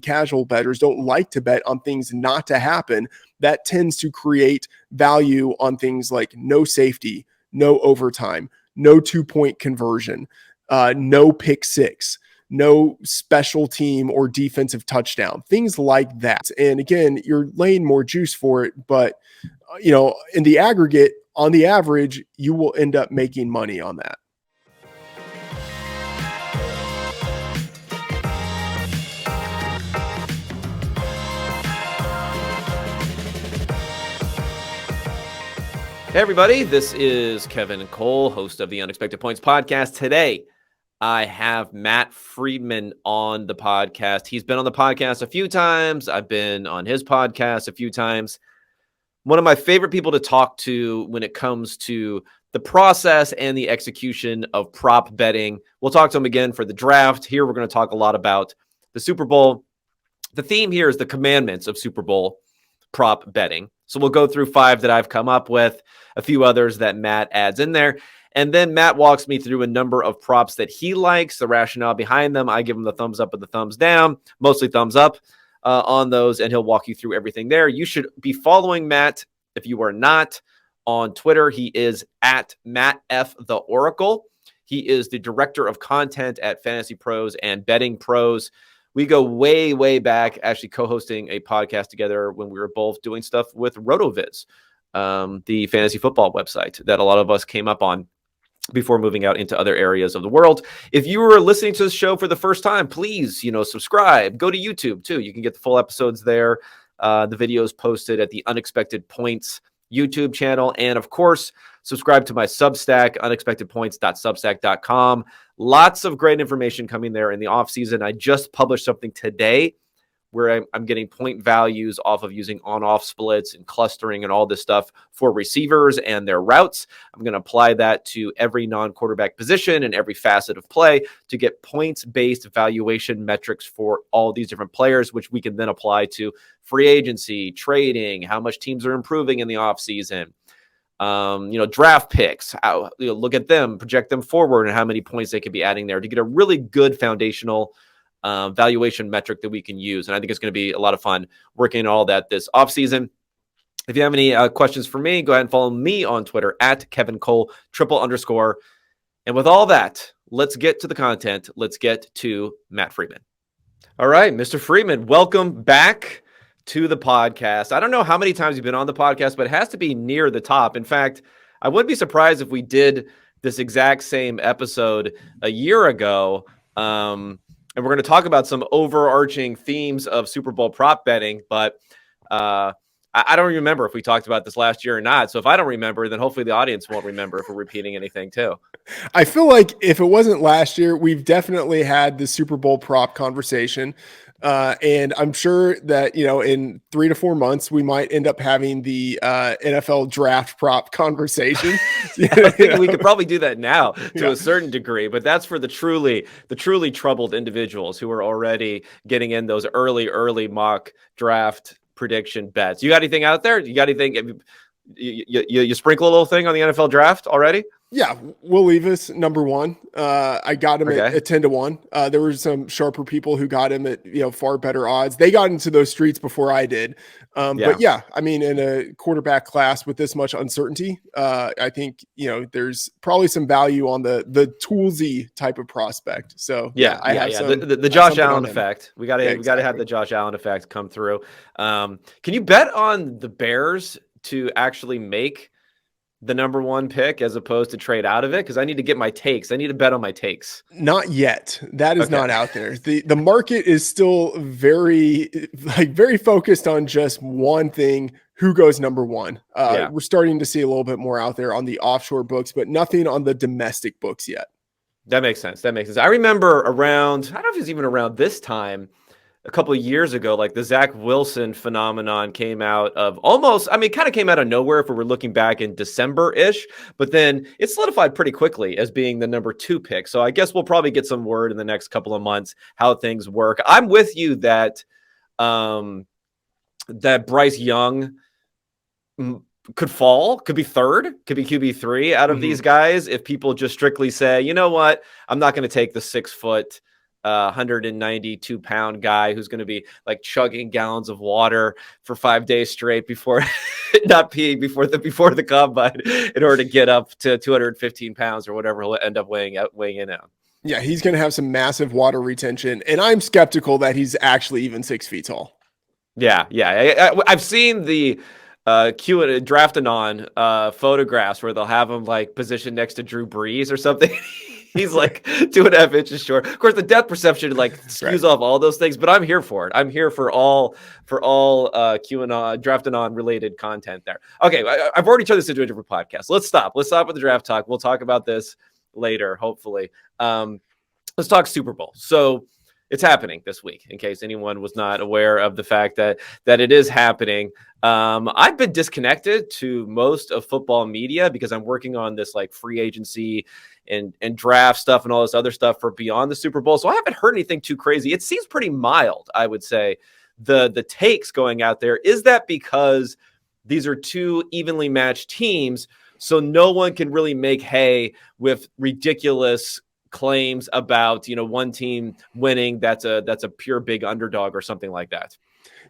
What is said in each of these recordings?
casual bettors don't like to bet on things not to happen. That tends to create value on things like no safety, no overtime, no 2-point conversion, no pick six, no special team or defensive touchdown, things like that. And again, you're laying more juice for it, but in the aggregate, on the average, you will end up making money on that. Hey everybody, this is Kevin Cole, host of the Unexpected Points podcast. Today, I have Matt Freedman on the podcast. He's been on the podcast a few times. I've been on his podcast a few times. One of my favorite people to talk to when it comes to the process and the execution of prop betting. We'll talk to him again for the draft. Here, we're going to talk a lot about the Super Bowl. The theme here is the commandments of Super Bowl prop betting. So we'll go through 5 that I've come up with, a few others that Matt adds in there. And then Matt walks me through a number of props that he likes, the rationale behind them. I give him the thumbs up and the thumbs down, mostly thumbs up on those, and he'll walk you through everything there. You should be following Matt if you are not on Twitter. He is at Matt F. The Oracle. He is the director of content at Fantasy Pros and Betting Pros. We go way, way back, actually co-hosting a podcast together when we were both doing stuff with RotoViz, the fantasy football website that a lot of us came up on before moving out into other areas of the world. If you were listening to this show for the first time, please, subscribe. Go to YouTube too. You can get the full episodes there. The videos posted at the Unexpected Points YouTube channel. And of course, subscribe to my Substack, unexpectedpoints.substack.com. Lots of great information coming there in the off season. I just published something today where I'm getting point values off of using on-off splits and clustering and all this stuff for receivers and their routes. I'm going to apply that to every non-quarterback position and every facet of play to get points-based valuation metrics for all these different players, which we can then apply to free agency, trading, how much teams are improving in the offseason. Draft picks, look at them, project them forward and how many points they could be adding there to get a really good foundational valuation metric that we can use. And I think it's going to be a lot of fun working on all that this offseason. If you have any questions for me, go ahead and follow me on Twitter at Kevin Cole _. And with all that, let's get to the content. Let's get to Matt Freedman. All right, Mr. Freedman, welcome back to the podcast. I don't know how many times you've been on the podcast, but it has to be near the top. In fact, I wouldn't be surprised if we did this exact same episode a year ago. And we're going to talk about some overarching themes of Super Bowl prop betting, but I don't remember if we talked about this last year or not. So if I don't remember, then hopefully the audience won't remember if we're repeating anything too. I feel like if it wasn't last year, we've definitely had the Super Bowl prop conversation. And I'm sure that, in 3 to 4 months, we might end up having the NFL draft prop conversation. I think we could probably do that now to a certain degree, but that's for the truly troubled individuals who are already getting in those early mock draft prediction bets. You got anything out there? You got anything? You sprinkle a little thing on the NFL draft already? Yeah, Will Levis, number 1. I got him at 10 to 1. There were some sharper people who got him at far better odds. They got into those streets before I did. But yeah, I mean, in a quarterback class with this much uncertainty, I think there's probably some value on the toolsy type of prospect. So the Josh Allen effect. We got to have the Josh Allen effect come through. Can you bet on the Bears to actually make the number 1 pick as opposed to trade out of it? Because I need to get my takes. I need to bet on my takes. Not yet. That is not out there. The market is still very focused on just one thing. Who goes number 1? We're starting to see a little bit more out there on the offshore books, but nothing on the domestic books yet. That makes sense. I remember around, I don't know if it was even around this time, a couple of years ago, like the Zach Wilson phenomenon came out of kind of came out of nowhere if we were looking back in December-ish, but then it solidified pretty quickly as being the number 2 pick. So I guess we'll probably get some word in the next couple of months how things work. I'm with you that that Bryce Young could fall, could be 3rd, could be QB3 out of these guys if people just strictly say, you know what, I'm not going to take the 6 foot 192-pound guy who's going to be like chugging gallons of water for 5 days straight before not peeing before the combine in order to get up to 215 pounds or whatever he'll end up weighing in at. Yeah, he's going to have some massive water retention, and I'm skeptical that he's actually even 6 feet tall. Yeah. I've seen the Q and Draftanon photographs where they'll have him like positioned next to Drew Brees or something. He's like 2.5 inches short. Of course, the depth perception like skews off all those things, but I'm here for it. I'm here for all QAnon Draftanon related content there. Okay, I've already turned this into a different podcast. Let's stop with the draft talk. We'll talk about this later, hopefully. Let's talk Super Bowl. So it's happening this week, in case anyone was not aware of the fact that it is happening. I've been disconnected to most of football media because I'm working on this like free agency and draft stuff and all this other stuff for beyond the Super Bowl. So I haven't heard anything too crazy. It seems pretty mild, I would say. The takes going out there, is that because these are two evenly matched teams, so no one can really make hay with ridiculous claims about, one team winning that's a pure big underdog or something like that?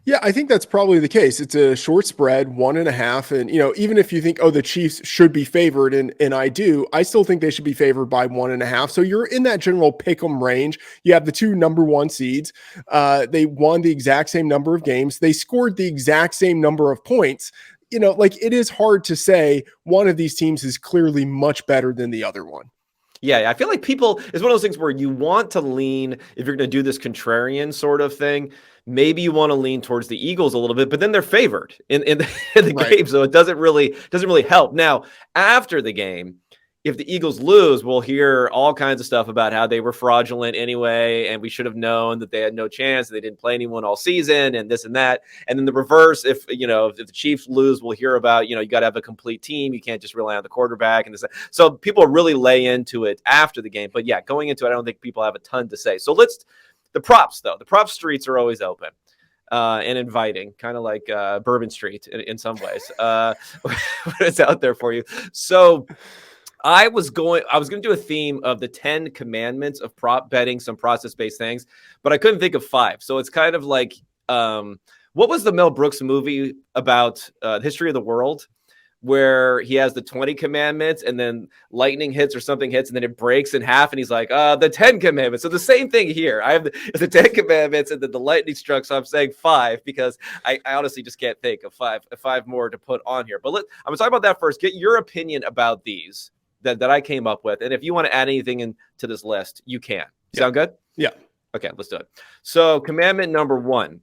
Yeah, I think that's probably the case. It's a short spread, 1.5. And, even if you think, the Chiefs should be favored, and I still think they should be favored by 1.5. So you're in that general pick 'em range. You have the two number one seeds. They won the exact same number of games. They scored the exact same number of points. It is hard to say one of these teams is clearly much better than the other one. Yeah, I feel like it's one of those things where you want to lean, if you're going to do this contrarian sort of thing, maybe you want to lean towards the Eagles a little bit, but then they're favored in the game, so it doesn't really help. Now, after the game, if the Eagles lose, we'll hear all kinds of stuff about how they were fraudulent anyway, and we should have known that they had no chance, they didn't play anyone all season, and this and that. And then the reverse, if the Chiefs lose, we'll hear about, you got to have a complete team. You can't just rely on the quarterback and this. So people really lay into it after the game. But yeah, going into it, I don't think people have a ton to say. So the props, though. The prop streets are always open. And inviting, kind of like Bourbon Street in some ways. It's out there for you. So I was going to do a theme of the 10 commandments of prop betting, some process-based things, but I couldn't think of 5. So it's kind of like, what was the Mel Brooks movie about the history of the world, where he has the 20 commandments and then lightning hits or something hits and then it breaks in half and he's like, the 10 commandments. So the same thing here. I have the 10 commandments and then the lightning struck. So I'm saying 5 because I honestly just can't think of 5 more to put on here. But I'm going to talk about that first. Get your opinion about these that I came up with. And if you want to add anything into this list, you can. Sound good? Yeah. Okay, let's do it. So commandment number 1.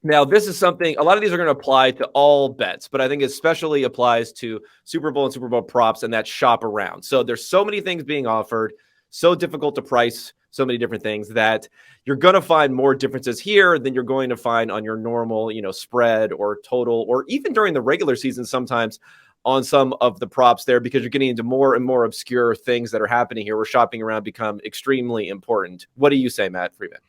Now, this is something, a lot of these are going to apply to all bets, but I think it especially applies to Super Bowl and Super Bowl props, and that shop around. So there's so many things being offered, so difficult to price so many different things that you're going to find more differences here than you're going to find on your normal, spread or total, or even during the regular season sometimes on some of the props there, because you're getting into more and more obscure things that are happening here where shopping around become extremely important. What do you say, Matt Freedman?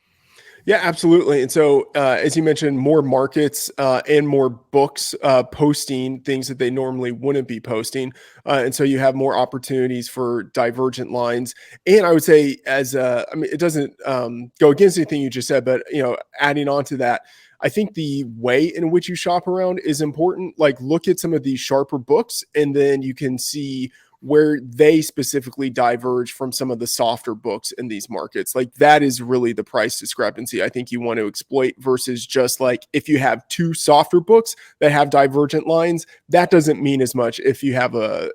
Yeah, absolutely. And so, as you mentioned, more markets and more books posting things that they normally wouldn't be posting. And so you have more opportunities for divergent lines. And I would say it doesn't go against anything you just said, but, adding on to that, I think the way in which you shop around is important. Like, look at some of these sharper books, and then you can see where they specifically diverge from some of the softer books in these markets. Like, that is really the price discrepancy I think you want to exploit, versus just like if you have two softer books that have divergent lines, that doesn't mean as much if you have a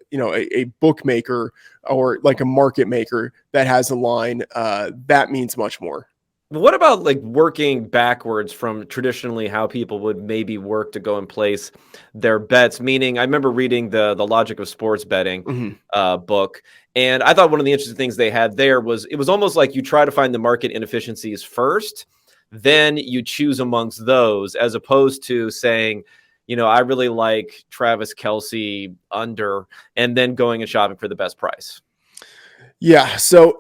bookmaker or like a market maker that has a line, that means much more. What about like working backwards from traditionally how people would maybe work to go and place their bets? Meaning, I remember reading the Logic of Sports Betting book, and I thought one of the interesting things they had there was it was almost like you try to find the market inefficiencies first, then you choose amongst those, as opposed to saying, I really like Travis Kelce under, and then going and shopping for the best price. Yeah. So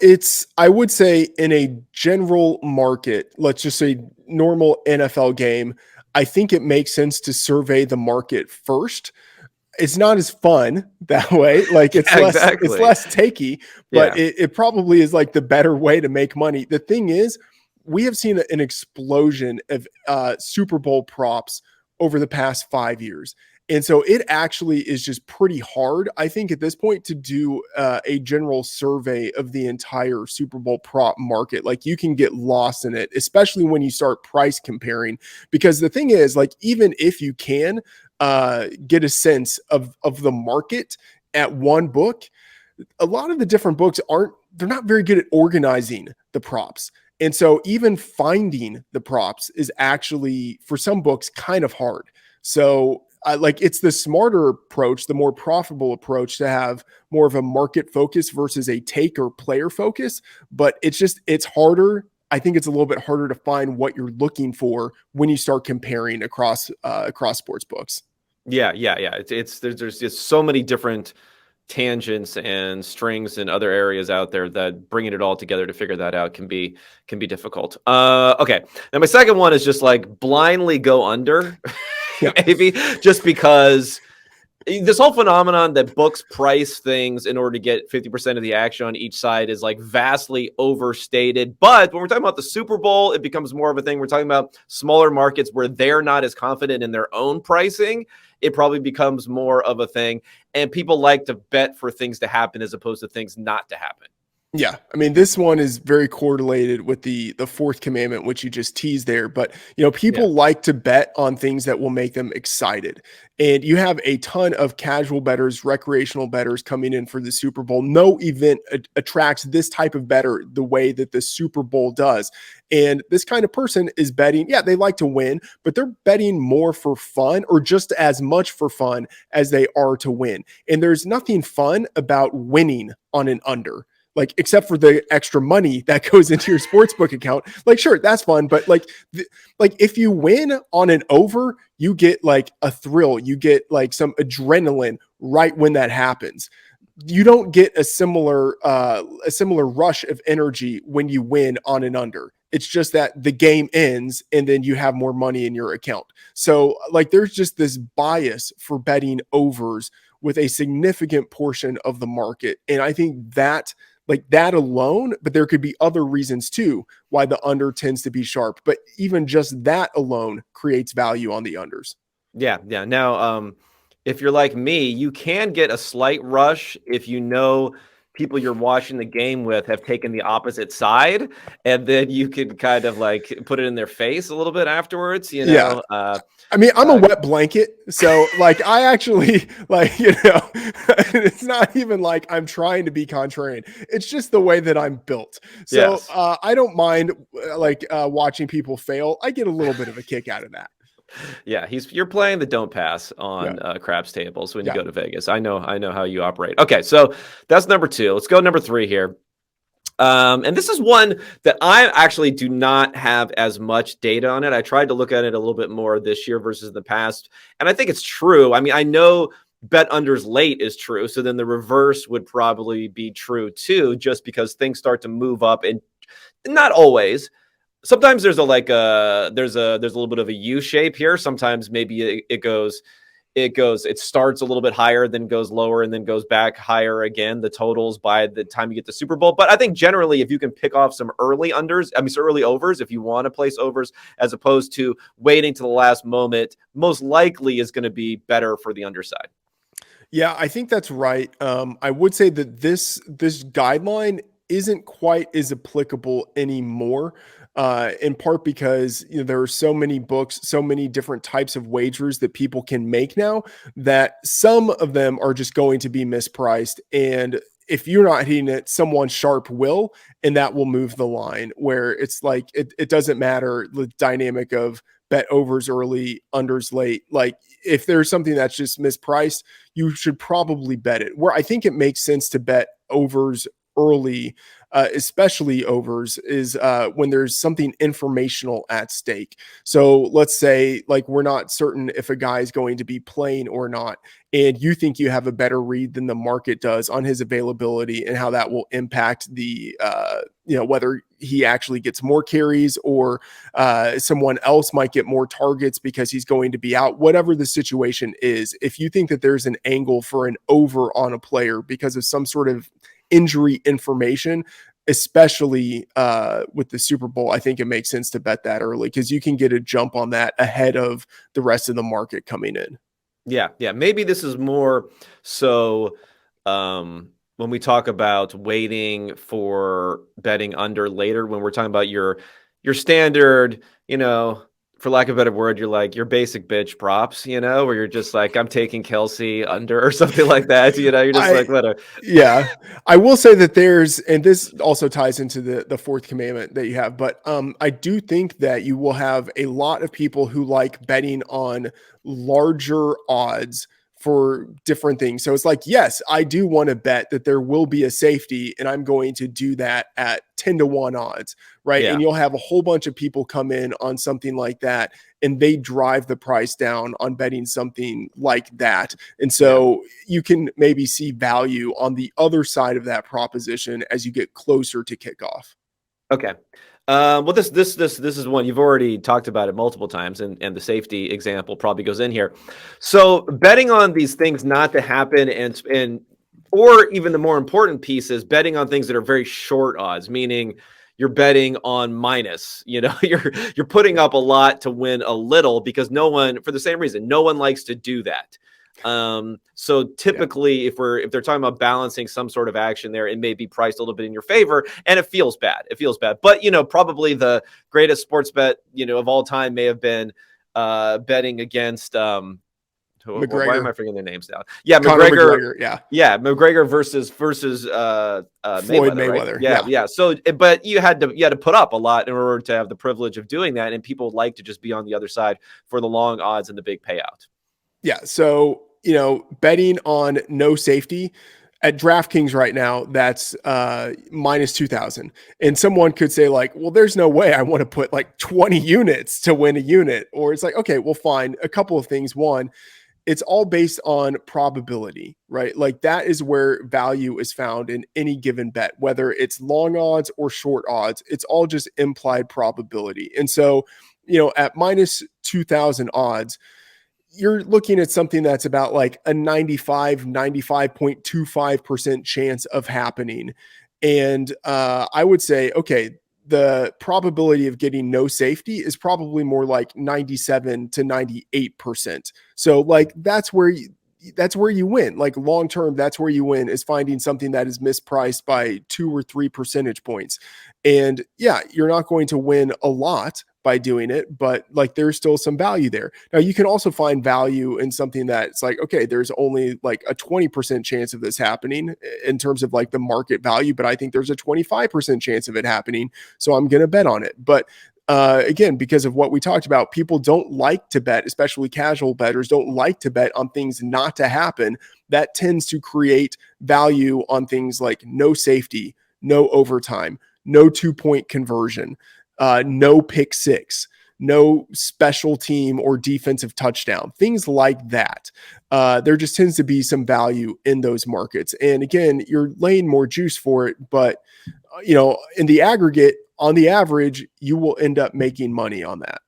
I would say in a general market, let's just say normal NFL game, I think it makes sense to survey the market first. It's not as fun that way. Like it's less takey, but it probably is like the better way to make money. The thing is, we have seen an explosion of Super Bowl props over the past 5 years. And so it actually is just pretty hard, I think, at this point to do a general survey of the entire Super Bowl prop market. Like, you can get lost in it, especially when you start price comparing, because the thing is, like, even if you can get a sense of the market at one book, a lot of the different books they're not very good at organizing the props. And so even finding the props is actually, for some books, kind of hard. So like, it's the smarter approach, the more profitable approach, to have more of a market focus versus a take or player focus. But it's harder. I think it's a little bit harder to find what you're looking for when you start comparing across sports books. Yeah. There's just so many different tangents and strings and other areas out there that bringing it all together to figure that out can be difficult. Okay. Now my second one is just like blindly go under, Yeah. maybe just because this whole phenomenon that books price things in order to get 50% of the action on each side is like vastly overstated. But when we're talking about the Super Bowl, it becomes more of a thing. We're talking about smaller markets where they're not as confident in their own pricing. It probably becomes more of a thing. And people like to bet for things to happen as opposed to things not to happen. Yeah, I mean, this one is very correlated with the fourth commandment, which you just teased there. But, people like to bet on things that will make them excited. And you have a ton of casual bettors, recreational bettors coming in for the Super Bowl. No event attracts this type of bettor the way that the Super Bowl does. And this kind of person is betting, they like to win, but they're betting more for fun, or just as much for fun as they are to win. And there's nothing fun about winning on an under. Like, except for the extra money that goes into your sportsbook account. Like, sure, that's fun, but like if you win on an over, you get like a thrill, you get like some adrenaline right when that happens. You don't get a similar rush of energy when you win on an under. It's just that the game ends and then you have more money in your account. So like, there's just this bias for betting overs with a significant portion of the market. And I think that alone, but there could be other reasons too why the under tends to be sharp. But even just that alone creates value on the unders. Yeah. Now, if you're like me, you can get a slight rush if people you're watching the game with have taken the opposite side, and then you can kind of like put it in their face a little bit afterwards, Yeah. I mean, I'm a wet blanket. So like, I actually it's not even like I'm trying to be contrarian. It's just the way that I'm built. So Yes. I don't mind watching people fail. I get a little bit of a kick out of that. Yeah, you're playing the don't pass on craps tables when you go to Vegas. I know how you operate. Okay, so that's number 2. Let's go number 3 here. And this is one that I actually do not have as much data on it. I tried to look at it a little bit more this year versus the past, and I think it's true. I mean, I know bet unders late is true, so then the reverse would probably be true too, just because things start to move up, and not always. Sometimes there's a little bit of a U shape here. Sometimes maybe it starts a little bit higher, then goes lower, and then goes back higher again, the totals by the time you get to Super Bowl. But I think generally, if you can pick off some early early overs, if you want to place overs, as opposed to waiting to the last moment, most likely is going to be better for the underside. Yeah, I think that's right. I would say that this guideline isn't quite as applicable anymore. In part because there are so many books, so many different types of wagers that people can make now, that some of them are just going to be mispriced. And if you're not hitting it, someone sharp will, and that will move the line, where it's like, it doesn't matter the dynamic of bet overs early, unders late. Like, if there's something that's just mispriced, you should probably bet it. Where I think it makes sense to bet overs early, especially overs, is when there's something informational at stake. So let's say, like, we're not certain if a guy is going to be playing or not, and you think you have a better read than the market does on his availability and how that will impact the whether he actually gets more carries, or someone else might get more targets because he's going to be out. Whatever the situation is, if you think that there's an angle for an over on a player because of some sort of injury information, especially with the Super Bowl, I think it makes sense to bet that early because you can get a jump on that ahead of the rest of the market coming in. Yeah. Maybe this is more so when we talk about waiting for betting under later, when we're talking about your standard, for lack of a better word, you're like your basic bitch props, where you're just like, I'm taking Kelsey under or something like that. You're just like, whatever. Yeah, I will say that and this also ties into the fourth commandment that you have, but I do think that you will have a lot of people who like betting on larger odds for different things. So it's like, yes, I do want to bet that there will be a safety, and I'm going to do that at 10-1 odds, right? Yeah. And you'll have a whole bunch of people come in on something like that, and they drive the price down on betting something like that. And so you can maybe see value on the other side of that proposition as you get closer to kickoff. Okay. Well, this is one you've already talked about it multiple times, and the safety example probably goes in here. So betting on these things not to happen, or even the more important piece is betting on things that are very short odds, meaning you're betting on minus. You're putting up a lot to win a little because for the same reason, no one likes to do that. So typically if they're talking about balancing some sort of action there, it may be priced a little bit in your favor, and it feels bad. But, probably the greatest sports bet, of all time may have been, betting against, McGregor. Why am I forgetting their names now? Yeah. McGregor. Yeah. McGregor versus Floyd Mayweather. Right? Yeah. So, but you had to put up a lot in order to have the privilege of doing that. And people like to just be on the other side for the long odds and the big payout. Yeah. So, betting on no safety at DraftKings right now, that's minus 2,000. And someone could say like, well, there's no way I want to put like 20 units to win a unit. Or it's like, okay, well, fine. A couple of things. One, it's all based on probability, right? Like that is where value is found in any given bet, whether it's long odds or short odds. It's all just implied probability. And so, at minus 2,000 odds, you're looking at something that's about like a 95.25% chance of happening. And I would say, okay, the probability of getting no safety is probably more like 97 to 98%. So like that's where you win. Like long term, that's where you win, is finding something that is mispriced by 2 or 3 percentage points. And yeah, you're not going to win a lot by doing it, but like there's still some value there. Now you can also find value in something that's like, okay, there's only like a 20% chance of this happening in terms of like the market value, but I think there's a 25% chance of it happening, so I'm going to bet on it. But again, because of what we talked about, people don't like to bet, especially casual bettors don't like to bet on things not to happen. That tends to create value on things like no safety, no overtime, no 2-point conversion, no pick six, no special team or defensive touchdown, things like that. There just tends to be some value in those markets. And again, you're laying more juice for it, but in the aggregate, on the average, you will end up making money on that.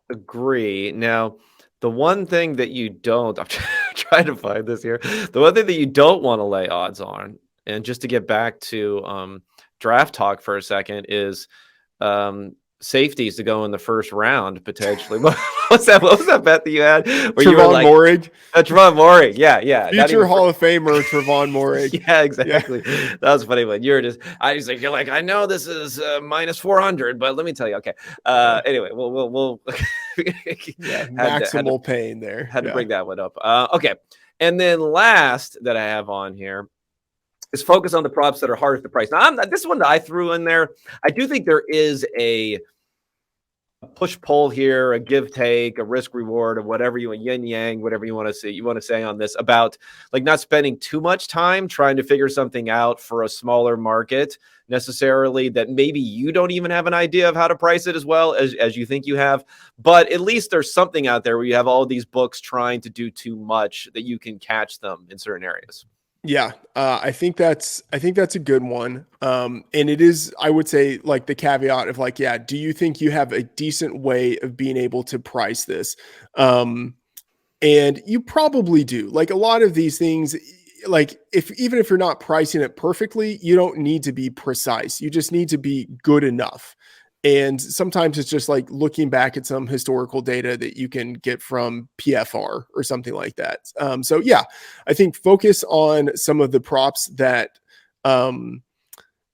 Agree. Now, the one thing that you don't, I'm trying to find this here. The one thing that you don't want to lay odds on, and just to get back to draft talk for a second, is safeties to go in the first round potentially. What was that bet that you had? Where you were like, Moehrig. Trevon Moehrig. Yeah. Future Hall of Famer Trevon Moehrig. Yeah, exactly. Yeah. That was funny when you're like, I know this is minus 400, but let me tell you. Okay. Anyway, we'll maximal pain there. Had to bring that one up. Okay. And then last that I have on here is focus on the props that are hardest to price. Now, this one that I threw in there, I do think there is a push-pull here, a give-take, a risk-reward, or whatever yin-yang, whatever you want to say on this, about like not spending too much time trying to figure something out for a smaller market necessarily, that maybe you don't even have an idea of how to price it as well as you think you have. But at least there's something out there where you have all these books trying to do too much that you can catch them in certain areas. Yeah, I think that's a good one. And it is, I would say, like the caveat of like, yeah, do you think you have a decent way of being able to price this? And you probably do. Like a lot of these things, like even if you're not pricing it perfectly, you don't need to be precise. You just need to be good enough. And sometimes it's just like looking back at some historical data that you can get from PFR or something like that. So yeah, I think focus on some of the props um,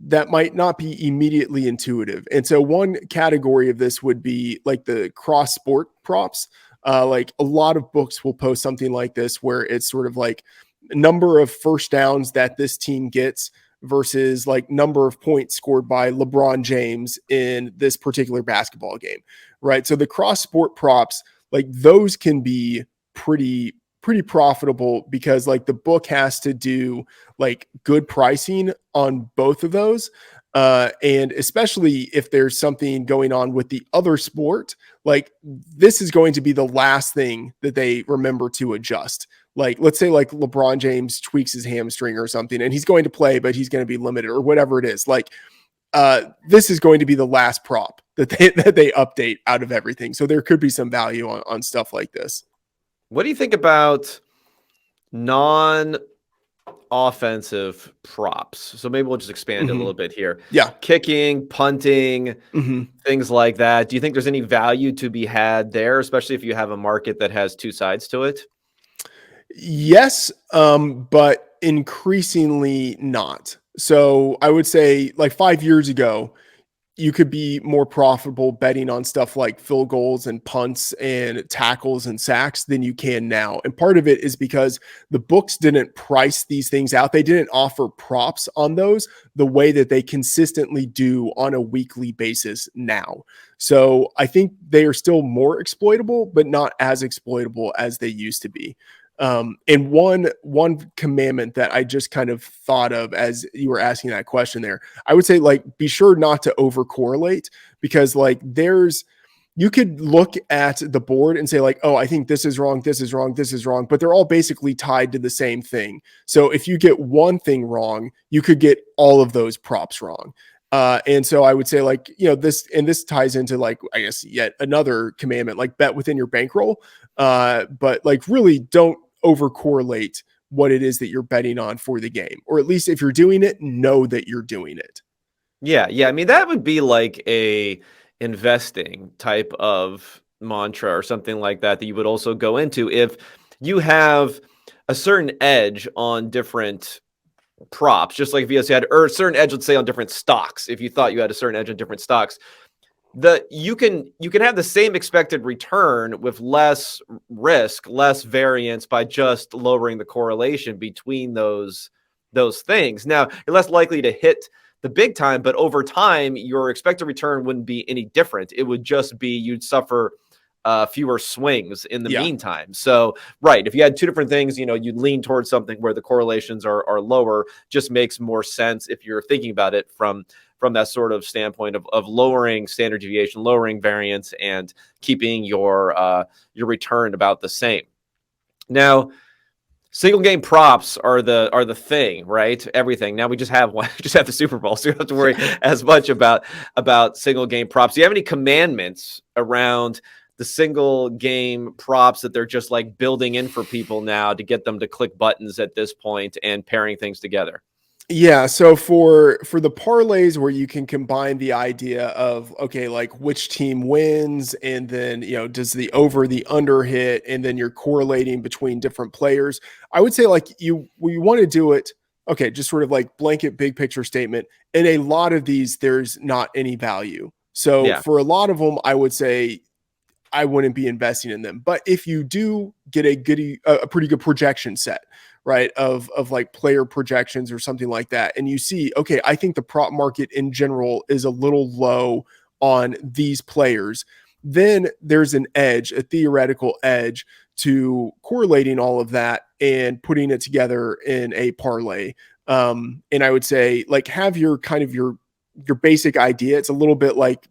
that might not be immediately intuitive. And so one category of this would be like the cross sport props. Like a lot of books will post something like this where it's sort of like number of first downs that this team gets versus like number of points scored by LeBron James in this particular basketball game, right? So the cross sport props, like those can be pretty profitable because like the book has to do like good pricing on both of those. And especially if there's something going on with the other sport, like this is going to be the last thing that they remember to adjust. Like, let's say like LeBron James tweaks his hamstring or something and he's going to play, but he's going to be limited or whatever it is. Like, this is going to be the last prop that they update out of everything. So there could be some value on stuff like this. What do you think about non-offensive props? So maybe we'll just expand it a little bit here. Yeah. Kicking, punting, things like that. Do you think there's any value to be had there, especially if you have a market that has two sides to it? Yes, but increasingly not. So I would say like 5 years ago, you could be more profitable betting on stuff like field goals and punts and tackles and sacks than you can now. And part of it is because the books didn't price these things out. They didn't offer props on those the way that they consistently do on a weekly basis now. So I think they are still more exploitable, but not as exploitable as they used to be. And one commandment that I just kind of thought of as you were asking that question there, I would say like, be sure not to over correlate because like you could look at the board and say like, oh, I think this is wrong. This is wrong. This is wrong. But they're all basically tied to the same thing. So if you get one thing wrong, you could get all of those props wrong. And so I would say like, this ties into like, I guess yet another commandment, like bet within your bankroll. But like really don't over correlate what it is that you're betting on for the game, or at least if you're doing it, know that you're doing it. Yeah. I mean, that would be like a investing type of mantra or something like that you would also go into if you have a certain edge on different props, just like if you had a certain edge, let's say on different stocks. If you thought you had a certain edge on different stocks, you can have the same expected return with less risk, less variance by just lowering the correlation between those things. Now, you're less likely to hit the big time, but over time, your expected return wouldn't be any different. It would just be you'd suffer fewer swings in the meantime. So, right, if you had two different things, you'd lean towards something where the correlations are lower. Just makes more sense if you're thinking about it from that sort of standpoint of lowering standard deviation, lowering variance, and keeping your return about the same. Now, single game props are the thing, right? Everything. Now we just have one, just have the Super Bowl, so you don't have to worry as much about single game props. Do you have any commandments around the single game props that they're just like building in for people now to get them to click buttons at this point and pairing things together? Yeah. So for the parlays where you can combine the idea of, okay, like which team wins and then, does the over the under hit, and then you're correlating between different players. I would say like we want to do it. Okay. Just sort of like blanket big picture statement. In a lot of these, there's not any value. So for a lot of them, I would say I wouldn't be investing in them. But if you do get a pretty good projection set, right, of like player projections or something like that, and you see, okay, I think the prop market in general is a little low on these players, then there's an edge, a theoretical edge to correlating all of that and putting it together in a parlay. And I would say like have your kind of your basic idea. It's a little bit like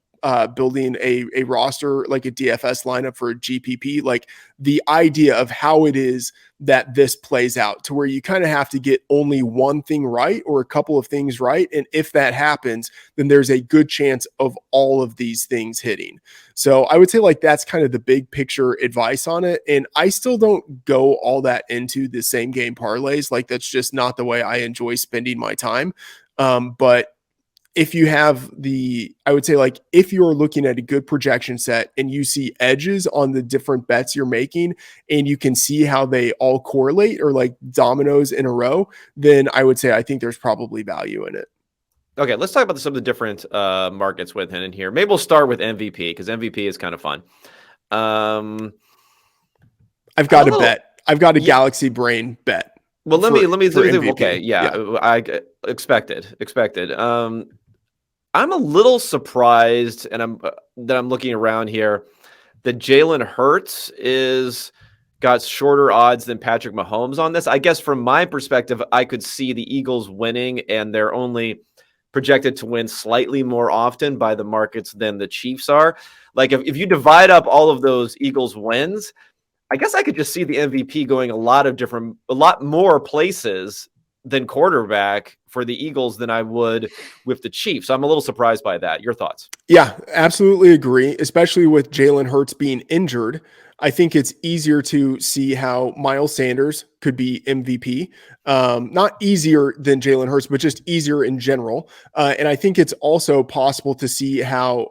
building a roster, like a DFS lineup for a GPP, like the idea of how it is that this plays out to where you kind of have to get only one thing right or a couple of things right. And if that happens, then there's a good chance of all of these things hitting. So I would say like that's kind of the big picture advice on it. And I still don't go all that into the same game parlays. Like that's just not the way I enjoy spending my time. But if you have I would say like if you're looking at a good projection set and you see edges on the different bets you're making and you can see how they all correlate or like dominoes in a row, then I would say I think there's probably value in it. Okay, let's talk about some of the different markets within in here. Maybe we'll start with MVP because MVP is kind of fun. I've got a bet. I've got a Galaxy Brain bet. Well, let me think. Okay, yeah. I expected. I'm a little surprised, and I'm looking around here that Jalen Hurts got shorter odds than Patrick Mahomes on this. I guess from my perspective, I could see the Eagles winning, and they're only projected to win slightly more often by the markets than the Chiefs are. Like if you divide up all of those Eagles wins, I guess I could just see the MVP going a lot more places than quarterback for the Eagles than I would with the Chiefs. I'm a little surprised by that. Your thoughts? Yeah, absolutely agree, especially with Jalen Hurts being injured. I think it's easier to see how Miles Sanders could be MVP. Not easier than Jalen Hurts, but just easier in general. And I think it's also possible to see how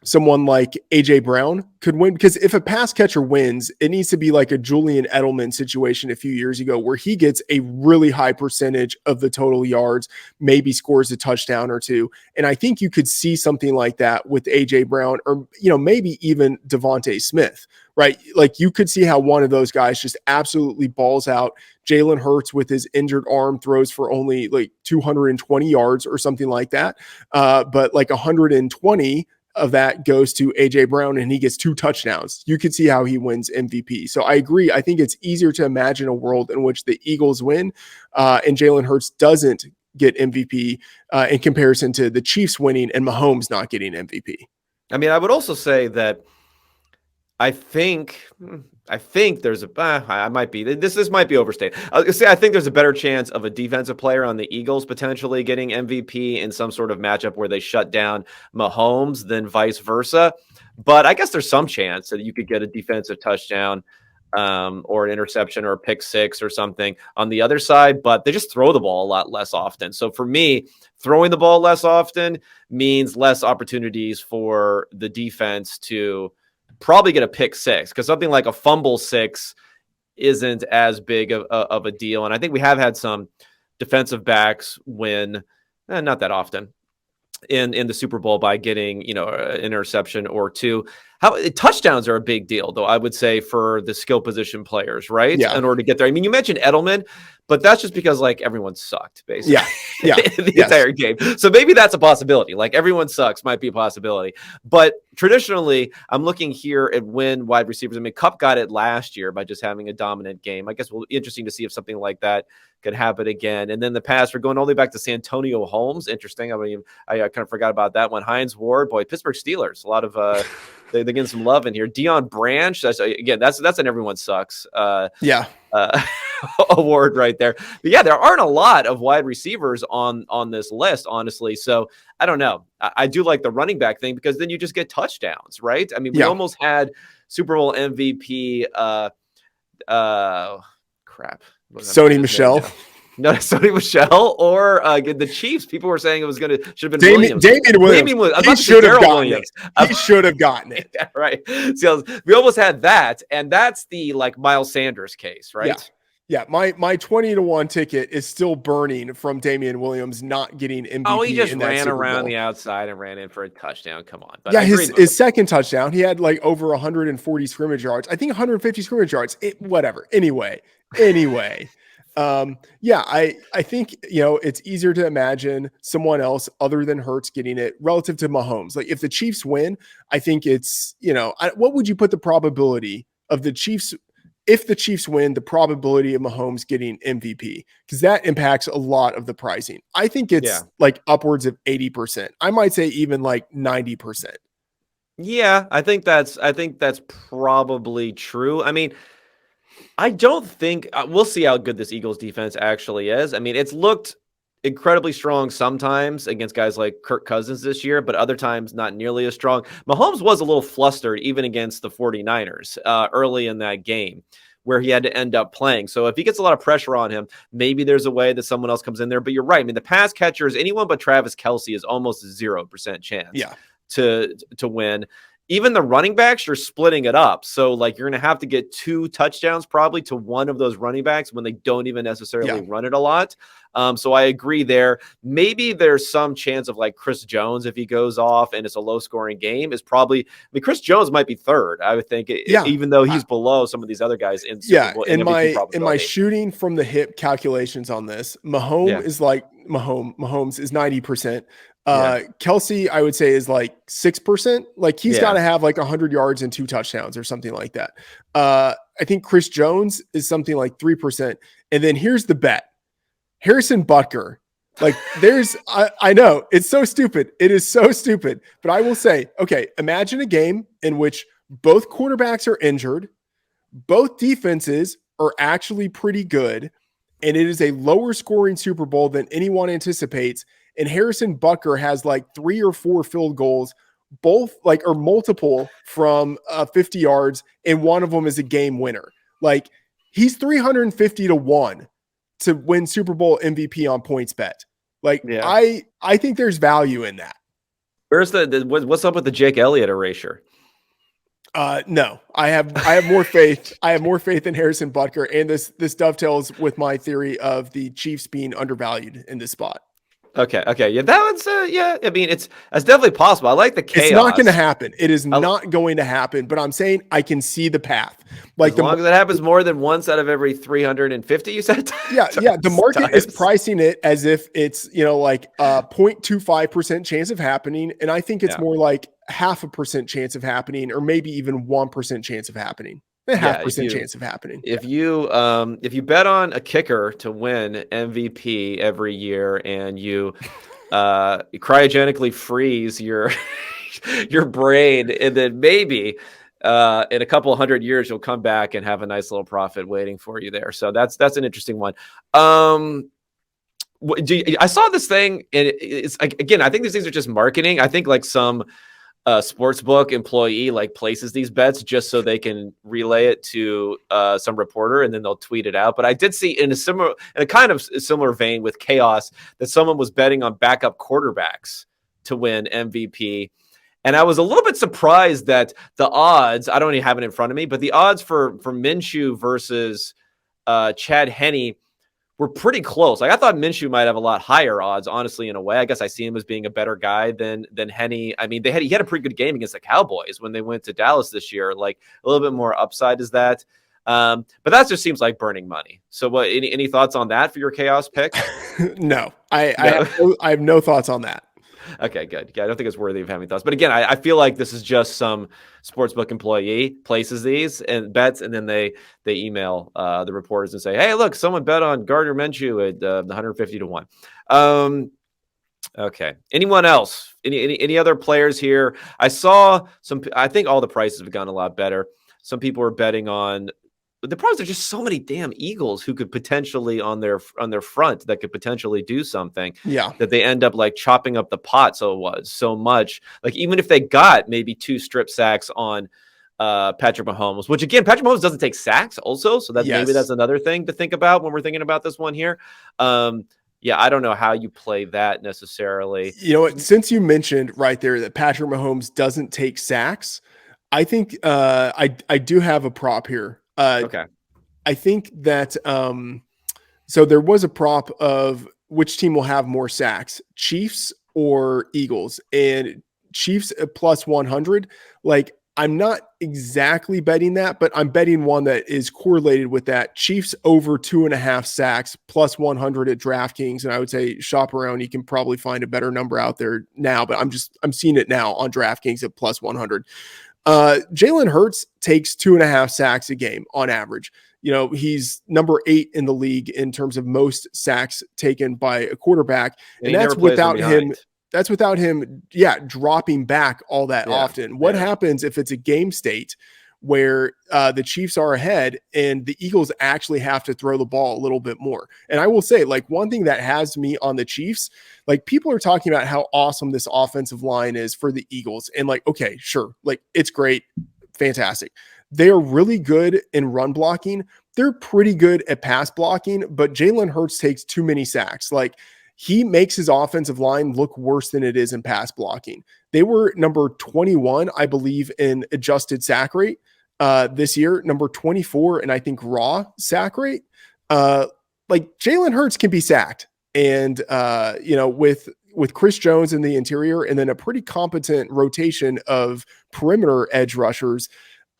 someone like AJ Brown could win, because if a pass catcher wins, it needs to be like a Julian Edelman situation a few years ago where he gets a really high percentage of the total yards, maybe scores a touchdown or two. And I think you could see something like that with AJ Brown or, maybe even Devontae Smith, right? Like you could see how one of those guys just absolutely balls out. Jalen Hurts with his injured arm throws for only like 220 yards or something like that. But like 120 of that goes to AJ Brown and he gets 2 touchdowns. You could see how he wins MVP. So I agree. I think it's easier to imagine a world in which the Eagles win and Jalen Hurts doesn't get MVP in comparison to the Chiefs winning and Mahomes not getting MVP. I mean, I would also say that I think there's I might be this might be overstated. I think there's a better chance of a defensive player on the Eagles potentially getting MVP in some sort of matchup where they shut down Mahomes than vice versa. But I guess there's some chance that you could get a defensive touchdown or an interception or a pick six or something on the other side, but they just throw the ball a lot less often. So for me, throwing the ball less often means less opportunities for the defense to probably get a pick six, because something like a fumble six isn't as big of a deal. And I think we have had some defensive backs win, not that often, in the Super Bowl by getting, an interception or two. Touchdowns are a big deal, though, I would say, for the skill position players, right? Yeah. In order to get there. I mean, you mentioned Edelman, but that's just because like everyone sucked, basically. Yeah. In the entire game. So maybe that's a possibility. Like everyone sucks might be a possibility. But traditionally, I'm looking here at when wide receivers. I mean, Kupp got it last year by just having a dominant game. I guess it'll be interesting to see if something like that could happen again. And then the past, we're going all the way back to Santonio Holmes. Interesting. I mean, I kind of forgot about that one. Hines Ward, boy, Pittsburgh Steelers. A lot of they're getting some love in here. Deion Branch. That's an everyone sucks. Award right there. But yeah, there aren't a lot of wide receivers on this list, honestly. So I don't know. I do like the running back thing because then you just get touchdowns, right? I mean, we almost had Super Bowl MVP. Sony Michel. No, Sony Michel or the Chiefs. People were saying it should have been Williams. Damian Williams. He should have gotten it. He should have gotten it. Yeah, right. So we almost had that, and that's the like Miles Sanders case, right? Yeah. My 20-1 ticket is still burning from Damian Williams not getting MVP. Oh, he just ran around the outside and ran in for a touchdown. Come on. But his second touchdown, he had like over 140 scrimmage yards. I think 150 scrimmage yards. Whatever. Anyway. I think, it's easier to imagine someone else other than Hurts getting it relative to Mahomes. Like if the Chiefs win, I think it's, what would you put the probability of the Chiefs if the Chiefs win, the probability of Mahomes getting MVP, because that impacts a lot of the pricing. I think it's like upwards of 80%. I might say even like 90%. Yeah, I think that's probably true. I mean, I don't think we'll see how good this Eagles defense actually is. I mean, it's looked incredibly strong sometimes against guys like Kirk Cousins this year, but other times not nearly as strong. Mahomes was a little flustered even against the 49ers early in that game where he had to end up playing. So if he gets a lot of pressure on him, maybe there's a way that someone else comes in there. But you're right. I mean, the pass catchers, anyone but Travis Kelce is almost a 0% chance to win. Even the running backs, you're splitting it up. So, like, you're going to have to get 2 touchdowns probably to one of those running backs when they don't even necessarily run it a lot. So I agree there. Maybe there's some chance of, like, Chris Jones, if he goes off and it's a low-scoring game, is probably – I mean, Chris Jones might be third, I would think, even though he's below some of these other guys in Super Bowl. In my shooting from the hip calculations on this, Mahomes is like – Mahomes is 90%. Kelce, I would say, is like 6%. Like he's got to have like 100 yards and 2 touchdowns or something like that. I think Chris Jones is something like 3%. And then here's the bet: Harrison Butker. Like I know it's so stupid. It is so stupid. But I will say, okay, imagine a game in which both quarterbacks are injured, both defenses are actually pretty good, and it is a lower scoring Super Bowl than anyone anticipates. And Harrison Butker has like 3 or 4 field goals, both like or multiple from 50 yards, and one of them is a game winner. Like he's 350 to 1 to win Super Bowl MVP on PointsBet. Like I think there's value in that. Where's what's up with the Jake Elliott erasure? No, I have more faith. I have more faith in Harrison Butker, and this dovetails with my theory of the Chiefs being undervalued in this spot. Okay. Yeah, that one's I mean, it's definitely possible. I like the chaos. It's not going to happen. It is not going to happen. But I'm saying I can see the path. Like as long as it happens more than once out of every 350, you said. Yeah. The market is pricing it as if it's like 0.25% chance of happening, and I think it's more like 0.5% chance of happening, or maybe even 1% chance of happening. A 0.5% chance of happening. If you bet on a kicker to win MVP every year and you cryogenically freeze your brain, and then maybe in a couple 100 years you'll come back and have a nice little profit waiting for you there. So that's an interesting one. I saw this thing, and it's again, I think these things are just marketing. I think like some sportsbook employee like places these bets just so they can relay it to some reporter, and then they'll tweet it out. But I did see in a kind of similar vein with chaos that someone was betting on backup quarterbacks to win MVP. And I was a little bit surprised that the odds, I don't even have it in front of me, but the odds for Minshew versus Chad Henne were pretty close. Like I thought Minshew might have a lot higher odds, honestly, in a way. I guess I see him as being a better guy than Henne. I mean, he had a pretty good game against the Cowboys when they went to Dallas this year. Like a little bit more upside is that. But that just seems like burning money. So what, any thoughts on that for your chaos pick? No, I have no thoughts on that. Okay, good. Yeah, I don't think it's worthy of having thoughts. But again, I feel like this is just some sportsbook employee places these and bets, and then they email the reporters and say, "Hey, look, someone bet on Gardner Minshew at 150 to 1." Okay. Anyone else? Any other players here? I saw some. I think all the prices have gotten a lot better. Some people are betting on. The problem is there's just so many damn Eagles who could potentially on their front that could potentially do something. Yeah. That they end up like chopping up the pot so much. Like even if they got maybe 2 strip sacks on Patrick Mahomes, which again, Patrick Mahomes doesn't take sacks also. So maybe that's another thing to think about when we're thinking about this one here. I don't know how you play that necessarily. You know what? Since you mentioned right there that Patrick Mahomes doesn't take sacks, I think I do have a prop here. Okay. I think that so there was a prop of which team will have more sacks, Chiefs or Eagles, and Chiefs at plus 100. Like I'm not exactly betting that, but I'm betting one that is correlated with that. Chiefs over 2.5 sacks plus 100 at DraftKings. And I would say shop around. You can probably find a better number out there now, but I'm seeing it now on DraftKings at plus 100. Jalen Hurts takes 2.5 sacks a game on average. He's number 8 in the league in terms of most sacks taken by a quarterback. And that's without him. behind. That's without him, dropping back all that often. What happens if it's a game state where the Chiefs are ahead and the Eagles actually have to throw the ball a little bit more? And I will say, like, one thing that has me on the Chiefs, like, people are talking about how awesome this offensive line is for the Eagles. And like, okay, sure. Like, it's great. Fantastic. They are really good in run blocking. They're pretty good at pass blocking, but Jalen Hurts takes too many sacks. Like, he makes his offensive line look worse than it is in pass blocking. They were number 21, I believe, in adjusted sack rate this year, number 24, and I think raw sack rate. Like, Jalen Hurts can be sacked. And, with Chris Jones in the interior and then a pretty competent rotation of perimeter edge rushers,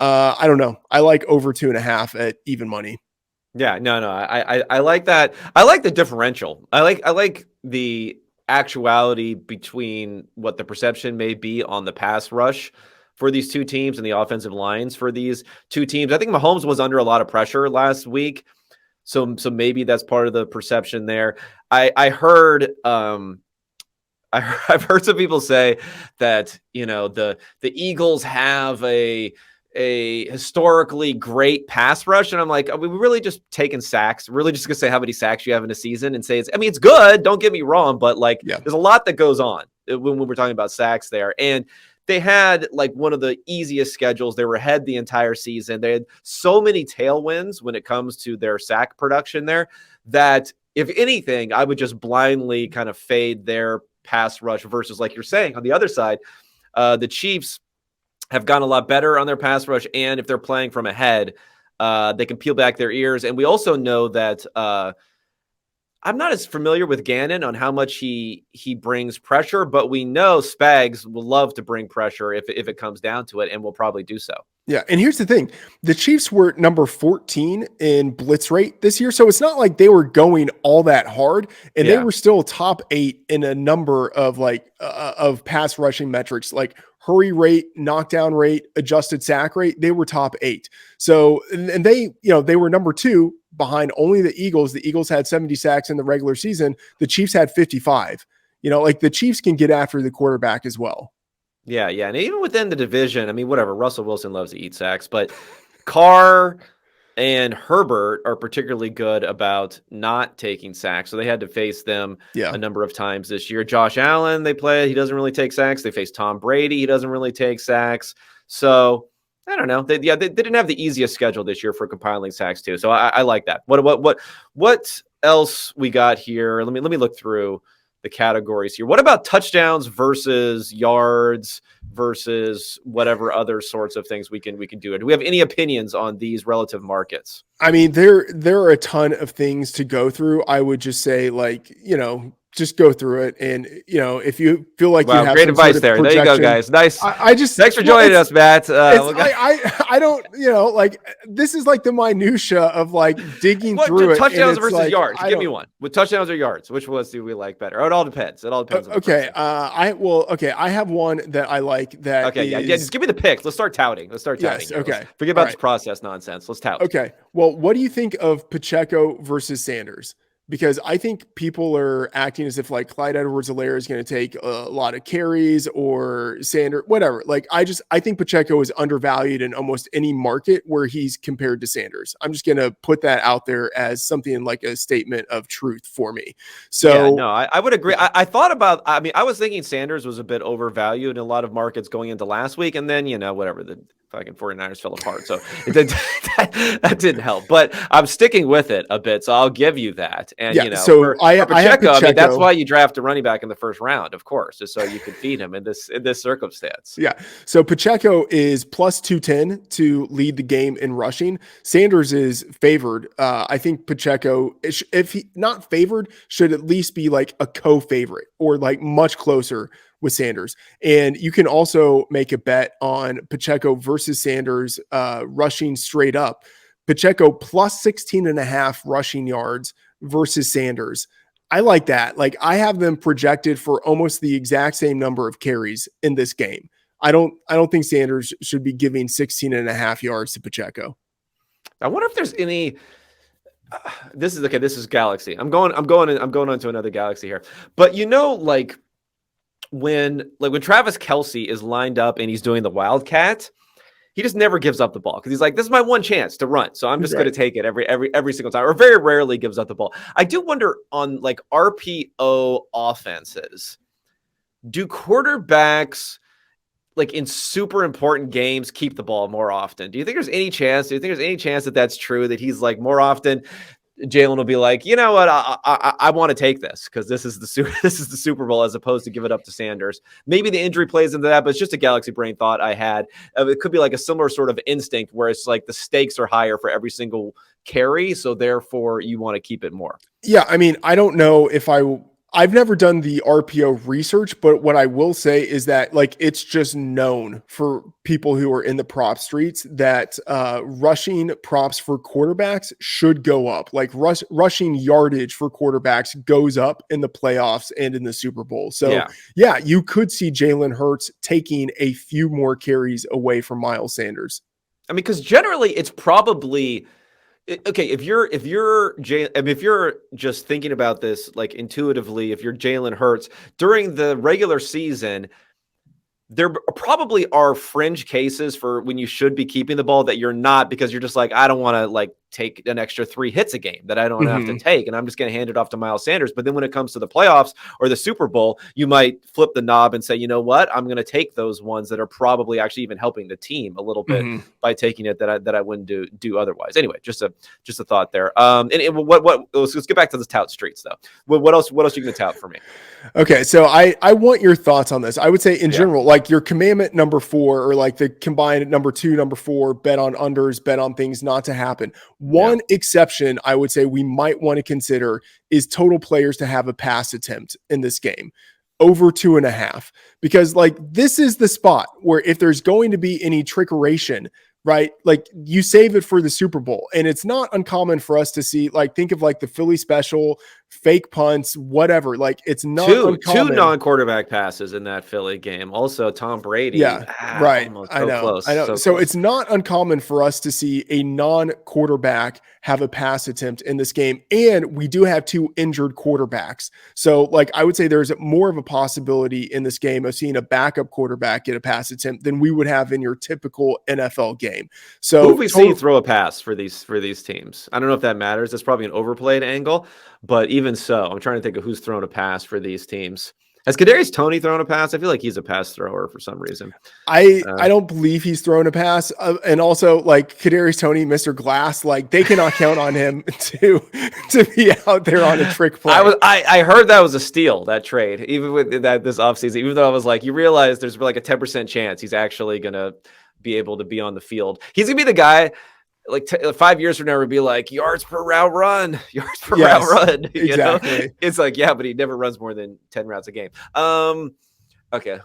I don't know. I like over 2.5 at even money. Yeah, no. I like that. I like the differential. I like the actuality between what the perception may be on the pass rush for these two teams and the offensive lines for these two teams. I think Mahomes was under a lot of pressure last week. So maybe that's part of the perception there. I've heard some people say that, the Eagles have a historically great pass rush. And I'm like, are we really just taking sacks? Really just gonna say how many sacks you have in a season and say it's good. Don't get me wrong, but there's a lot that goes on when we're talking about sacks there. And they had like one of the easiest schedules. They were ahead the entire season. They had so many tailwinds when it comes to their sack production there that if anything, I would just blindly kind of fade their pass rush versus, like you're saying, on the other side, the Chiefs have gotten a lot better on their pass rush. And if they're playing from ahead, they can peel back their ears. And we also know that I'm not as familiar with Gannon on how much he brings pressure, but we know Spags will love to bring pressure if it comes down to it, and will probably do so. Yeah, and here's the thing. The Chiefs were number 14 in blitz rate this year, so it's not like they were going all that hard, and they were still top 8 in a number of of pass rushing metrics, like hurry rate, knockdown rate, adjusted sack rate. They were top 8. So, and they, they were number 2 behind only the Eagles. The Eagles had 70 sacks in the regular season. The Chiefs had 55. The Chiefs can get after the quarterback as well. Yeah. And even within the division, I mean, whatever, Russell Wilson loves to eat sacks, but Carr and Herbert are particularly good about not taking sacks. So they had to face them a number of times this year. Josh Allen, he doesn't really take sacks. They face Tom Brady. He doesn't really take sacks. So I don't know. They didn't have the easiest schedule this year for compiling sacks too. So I like that. What else we got here? Let me look through the categories here. What about touchdowns versus yards versus whatever other sorts of things we can do? Do we have any opinions on these relative markets? I mean, there are a ton of things to go through. I would just say, just go through it. And, if you feel like you have great advice there. There you go, guys. Nice. Thanks for joining us, Matt. I don't, this is like the minutia of digging through it. Touchdowns versus yards. Give me one. With touchdowns or yards, which ones do we like better? It all depends. Okay. I have one that I like that. Okay. Yeah. Just give me the picks. Let's start touting. Yes. Okay. Forget about this process nonsense. Let's tout. Okay. Well, what do you think of Pacheco versus Sanders? Because I think people are acting as if Clyde Edwards-Helaire is going to take a lot of carries, or Sanders, whatever. I think Pacheco is undervalued in almost any market where he's compared to Sanders. I'm just going to put that out there as something like a statement of truth for me. So I would agree. I was thinking Sanders was a bit overvalued in a lot of markets going into last week, and then whatever, the fucking 49ers fell apart, so that didn't help. But I'm sticking with it a bit, so I'll give you that. And for Pacheco, I mean, that's why you draft a running back in the first round, of course, just so you can feed him in this circumstance. Yeah. So Pacheco is plus 210 to lead the game in rushing. Sanders is favored. I think Pacheco, if he not favored, should at least be a co-favorite or much closer with Sanders. And you can also make a bet on Pacheco versus Sanders rushing straight up. Pacheco plus 16.5 rushing yards versus Sanders. I like that. I have them projected for almost the exact same number of carries in this game. I don't think Sanders should be giving 16.5 yards to Pacheco. I wonder if there's any. This is okay. This is Galaxy. I'm going on to another Galaxy here. But like when Travis Kelce is lined up and he's doing the Wildcat, he just never gives up the ball because he's like, this is my one chance to run. So I'm just going to take it every single time, or very rarely gives up the ball. I do wonder on like RPO offenses, do quarterbacks like in super important games keep the ball more often? Do you think there's any chance? That that's true, that he's like more often Jalen will be like, you know what, I want to take this because this is the Super Bowl, as opposed to give it up to Sanders. Maybe the injury plays into that, but it's just a Galaxy brain thought I had. It could be like a similar sort of instinct where it's like the stakes are higher for every single carry, so therefore you want to keep it more. Yeah, I mean, I don't know if I've never done the RPO research, but what I will say is that like it's just known for people who are in the prop streets that rushing props for quarterbacks should go up. Like rushing yardage for quarterbacks goes up in the playoffs and in the Super Bowl. So yeah, you could see Jalen Hurts taking a few more carries away from Miles Sanders. I mean, because generally it's probably okay. If you're just thinking about this like intuitively, if you're Jalen Hurts during the regular season, there probably are fringe cases for when you should be keeping the ball that you're not, because you're just like, I don't want to like take an extra 3 hits a game that I don't have to take, and I'm just going to hand it off to Miles Sanders. But then when it comes to the playoffs or the Super Bowl, you might flip the knob and say, you know what, I'm going to take those ones that are probably actually even helping the team a little bit by taking it that I wouldn't do otherwise. Anyway, just a thought there. And let's get back to the tout streets though. What else are you going to tout for me? Okay, so I want your thoughts on this. I would say in general, like your commandment number 4, or like the combined number 2, number 4, bet on unders, bet on things not to happen. One exception I would say we might want to consider is total players to have a pass attempt in this game over 2.5, because like this is the spot where if there's going to be any trickeration, right? Like you save it for the Super Bowl. And it's not uncommon for us to see, like, think of like the Philly special, fake punts, whatever. Like it's not two non-quarterback passes in that Philly game. Also Tom Brady. Right. I know. So it's not uncommon for us to see a non-quarterback have a pass attempt in this game. And we do have 2 injured quarterbacks. So like, I would say there's more of a possibility in this game of seeing a backup quarterback get a pass attempt than we would have in your typical NFL game. So who have we seen throw a pass for these teams? I don't know if that matters. That's probably an overplayed angle, but even so, I'm trying to think of who's thrown a pass for these teams. Has Kadarius Toney thrown a pass? I feel like he's a pass thrower for some reason. I don't believe he's thrown a pass. And also, like Kadarius Toney, Mr. Glass, like they cannot count on him to be out there on a trick play. I heard that was a steal, that trade, even with that this offseason. Even though I was like, you realize there's like a 10% chance he's actually gonna be able to be on the field. He's gonna be the guy. Like 5 years from now, we'd be like yards per route run. Exactly. Know? It's like, yeah, but he never runs more than 10 routes a game. Okay.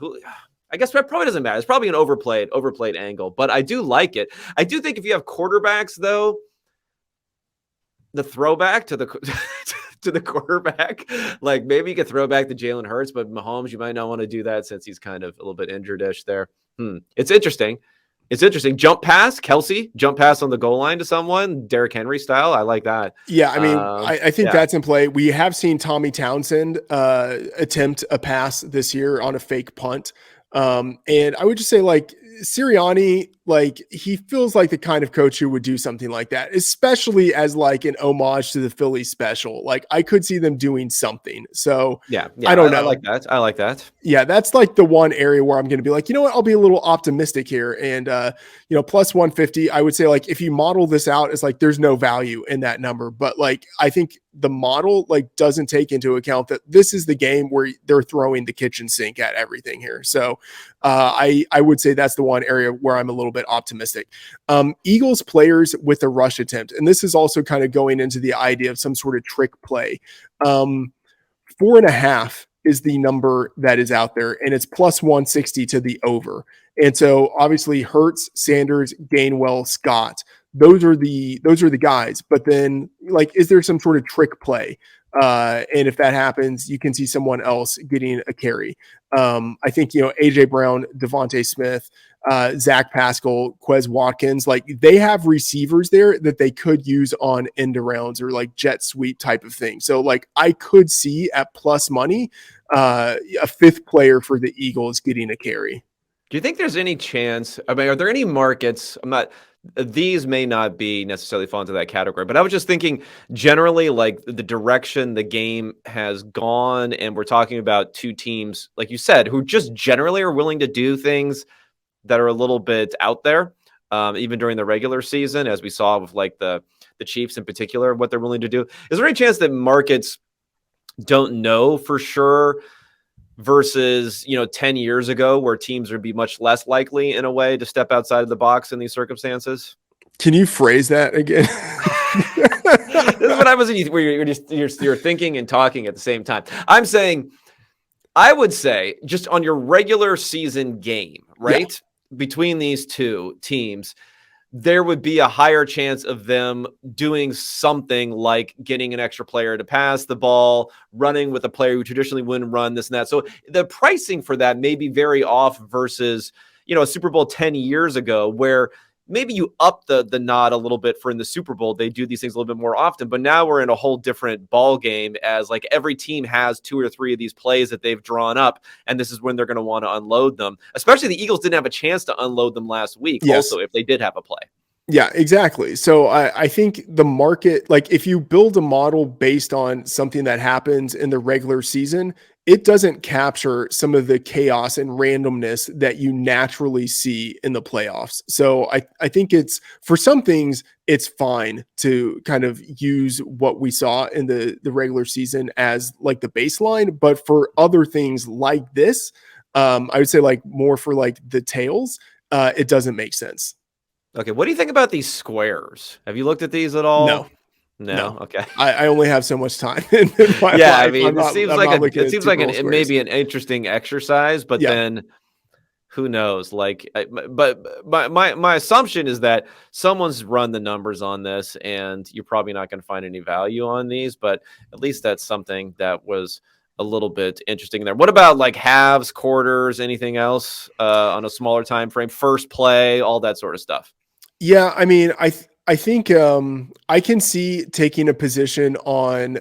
I guess that probably doesn't matter. It's probably an overplayed angle, but I do like it. I do think if you have quarterbacks though, the throwback to the to the quarterback, like maybe you could throw back to Jalen Hurts, but Mahomes, you might not want to do that since he's kind of a little bit injured-ish there. It's interesting. Jump pass, Kelce, jump pass on the goal line to someone, Derrick Henry style. I like that. Yeah, I mean, I think that's in play. We have seen Tommy Townsend attempt a pass this year on a fake punt. And I would just say, like, Sirianni, like, he feels like the kind of coach who would do something like that, especially as like an homage to the Philly special. Like, I could see them doing something. So I don't know. I like that. Yeah, that's like the one area where I'm going to be like, you know what, I'll be a little optimistic here. And, plus 150, I would say, like, if you model this out, it's like there's no value in that number. But like, I think the model like doesn't take into account that this is the game where they're throwing the kitchen sink at everything here. So I would say that's the one area where I'm a little bit optimistic. Eagles players with a rush attempt, and this is also kind of going into the idea of some sort of trick play. 4.5 is the number that is out there, and it's plus 160 to the over. And so obviously Hurts, Sanders, Gainwell, Scott, those are the guys. But then, like, is there some sort of trick play? And if that happens, you can see someone else getting a carry. I think, AJ Brown, Devontae Smith, Zach Pascal, Quez Watkins, like they have receivers there that they could use on end arounds or like jet sweep type of thing. So like I could see at plus money, a fifth player for the Eagles getting a carry. Do you think there's any chance? I mean, are there any markets? These may not be necessarily fall into that category, but I was just thinking generally, like the direction the game has gone, and we're talking about two teams, like you said, who just generally are willing to do things that are a little bit out there, even during the regular season, as we saw with like the Chiefs in particular, what they're willing to do. Is there any chance that markets don't know for sure versus 10 years ago where teams would be much less likely in a way to step outside of the box in these circumstances? Can you phrase that again? This is what I was where you're thinking and talking at the same time. I'm saying, I would say just on your regular season game, right? Yeah. Between these two teams, there would be a higher chance of them doing something like getting an extra player to pass the ball, running with a player who traditionally wouldn't run, this and that. So the pricing for that may be very off versus, a Super Bowl 10 years ago where maybe you up the nod a little bit for in the Super Bowl. They do these things a little bit more often, but now we're in a whole different ball game as like every team has 2 or 3 of these plays that they've drawn up. And this is when they're going to want to unload them, especially the Eagles didn't have a chance to unload them last week. Yes. Also, if they did have a play. Yeah, exactly. So I think the market, like if you build a model based on something that happens in the regular season, it doesn't capture some of the chaos and randomness that you naturally see in the playoffs. So I think it's, for some things, it's fine to kind of use what we saw in the regular season as like the baseline. But for other things like this, I would say like more for like the tails, it doesn't make sense. Okay, what do you think about these squares? Have you looked at these at all? No. Okay. I only have so much time in my life. I mean, it seems like it may be an interesting exercise, but then who knows? Like, but my assumption is that someone's run the numbers on this, and you're probably not going to find any value on these. But at least that's something that was a little bit interesting there. What about like halves, quarters, anything else on a smaller time frame, first play, all that sort of stuff? Yeah, I mean, I think I can see taking a position on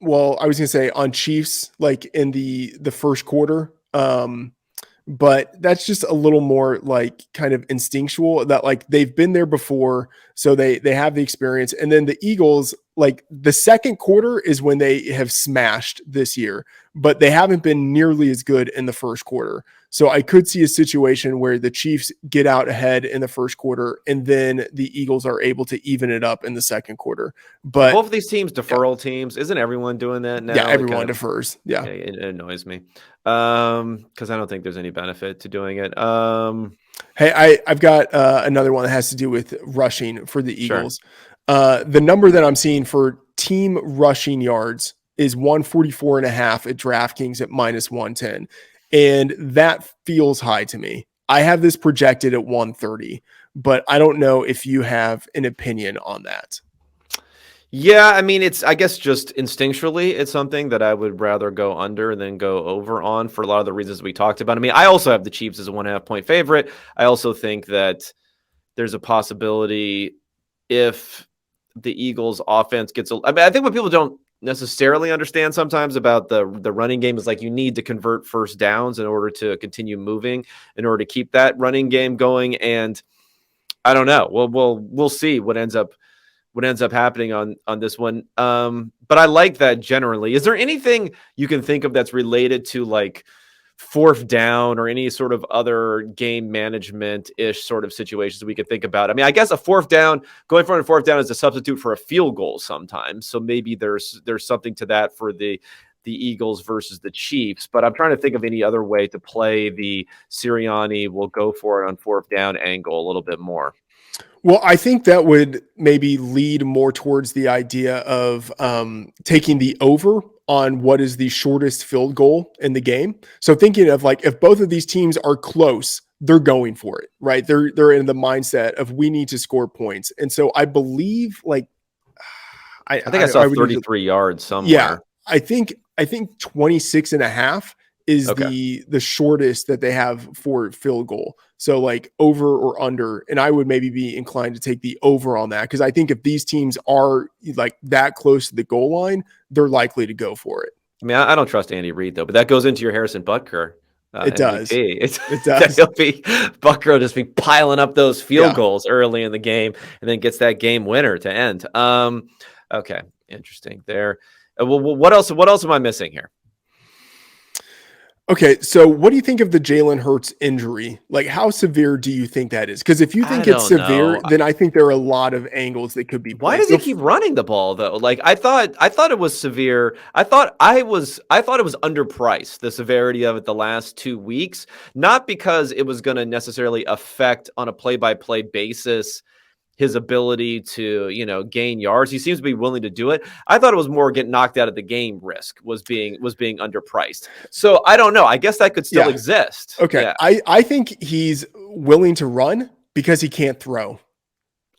well, I was gonna say on Chiefs like in the first quarter. But that's just a little more like kind of instinctual that like they've been there before, so they have the experience. And then the Eagles, like the second quarter is when they have smashed this year, but they haven't been nearly as good in the first quarter. So I could see a situation where the Chiefs get out ahead in the first quarter and then the Eagles are able to even it up in the second quarter. But both of these teams, deferral teams, isn't everyone doing that now? Yeah, everyone defers. Yeah. It annoys me because I don't think there's any benefit to doing it. Hey, I've got another one that has to do with rushing for the Eagles. Sure. The number that I'm seeing for team rushing yards is 144.5 at DraftKings at minus 110. And that feels high to me. I have this projected at 130, but I don't know if you have an opinion on that. Yeah, I mean, I guess just instinctually, it's something that I would rather go under than go over on for a lot of the reasons we talked about. I mean, I also have the Chiefs as a 1.5 point favorite. I also think that there's a possibility if the Eagles offense gets, I think what people don't necessarily understand sometimes about the running game is like you need to convert first downs in order to continue moving, in order to keep that running game going. And I don't know. We'll see what ends up happening on this one. But I like that generally. Is there anything you can think of that's related to like fourth down or any sort of other game management-ish sort of situations we could think about? I mean, I guess a fourth down, going for a fourth down is a substitute for a field goal sometimes. So maybe there's something to that for the Eagles versus the Chiefs. But I'm trying to think of any other way to play the Sirianni will go for it on fourth down angle a little bit more. Well, I think that would maybe lead more towards the idea of taking the over on what is the shortest field goal in the game. So thinking of like, if both of these teams are close, they're going for it, right? They're in the mindset of we need to score points. And so I believe like, I think I saw would need to, 33 yards yeah, somewhere. I think 26 and a half is Okay. the shortest that they have for field goal. So like over or under, and I would maybe be inclined to take the over on that because I think if these teams are like that close to the goal line, they're likely to go for it. I mean, I don't trust Andy Reid though, but that goes into your Harrison Butker It does. MVP. It's It that does. he'll be Butker will just be piling up those field Yeah. goals early in the game, and then gets that game winner to end. Okay, interesting there. Well, what else? What else am I missing here? Okay, so what do you think of the Jalen Hurts injury? Like, how severe do you think that is? Because if you I think it's don't severe, know. then I think there are a lot of angles that could be Why played. does he keep running the ball though? Like I thought it was severe. I thought it was underpriced, the severity of it the last 2 weeks, not because it was going to necessarily affect on a play-by-play basis his ability to, gain yards. He seems to be willing to do it. I thought it was more get knocked out of the game risk was being underpriced. So I don't know. I guess that could still Yeah. exist. Okay. Yeah. I think he's willing to run because he can't throw.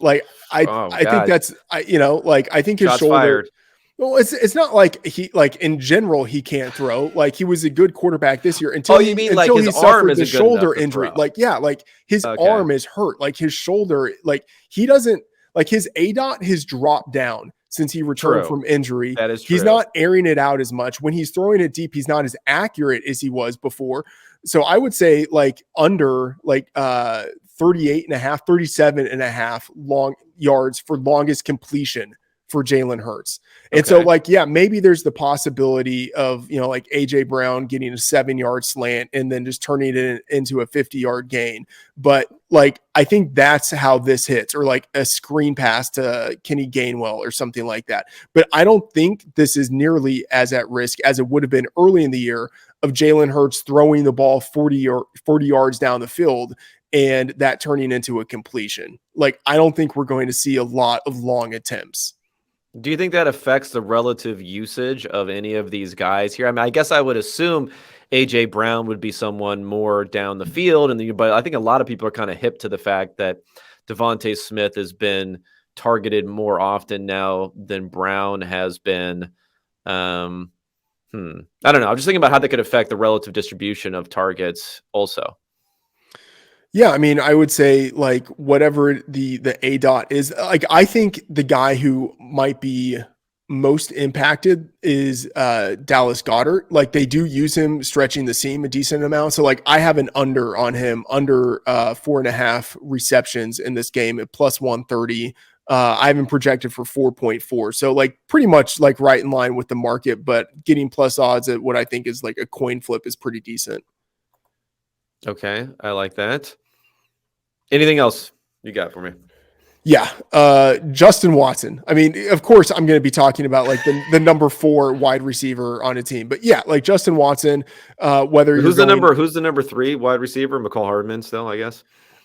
Like Oh I think God. that's like I think his Shots shoulder. fired. Well, it's not like he like in general he can't throw. Like he was a good quarterback this year Oh, you mean like until his he arm suffered the isn't good enough shoulder to injury. throw? Like yeah, like his Okay. arm is hurt. Like his shoulder, like he doesn't like his ADOT has dropped down since he returned True. from injury. That is He's true. not airing it out as much. When he's throwing it deep, he's not as accurate as he was before. So I would say like under like 38 and a half, 37 and a half long yards for longest completion for Jalen Hurts. And so like, yeah, maybe there's the possibility of, like AJ Brown getting a 7-yard slant and then just turning it into a 50-yard gain. But like, I think that's how this hits, or like a screen pass to Kenny Gainwell or something like that. But I don't think this is nearly as at risk as it would have been early in the year of Jalen Hurts throwing the ball 40 yards down the field and that turning into a completion. Like, I don't think we're going to see a lot of long attempts. Do you think that affects the relative usage of any of these guys here? I mean, I guess I would assume AJ Brown would be someone more down the field, but I think a lot of people are kind of hip to the fact that Devontae Smith has been targeted more often now than Brown has been. I don't know. I'm just thinking about how that could affect the relative distribution of targets also. Yeah, I mean, I would say like whatever the ADOT is, like I think the guy who might be most impacted is Dallas Goedert. Like they do use him stretching the seam a decent amount. So like I have an under on him, under 4.5 receptions in this game at plus 130. I have him projected for 4.4. So like pretty much like right in line with the market, but getting plus odds at what I think is like a coin flip is pretty decent. Okay, I like that. Anything else you got for me? Yeah, Justin Watson. I mean, of course, I'm going to be talking about like the number 4 wide receiver on a team, but yeah, like Justin Watson. Who's the number 3 wide receiver? McCall Hardman still, I guess.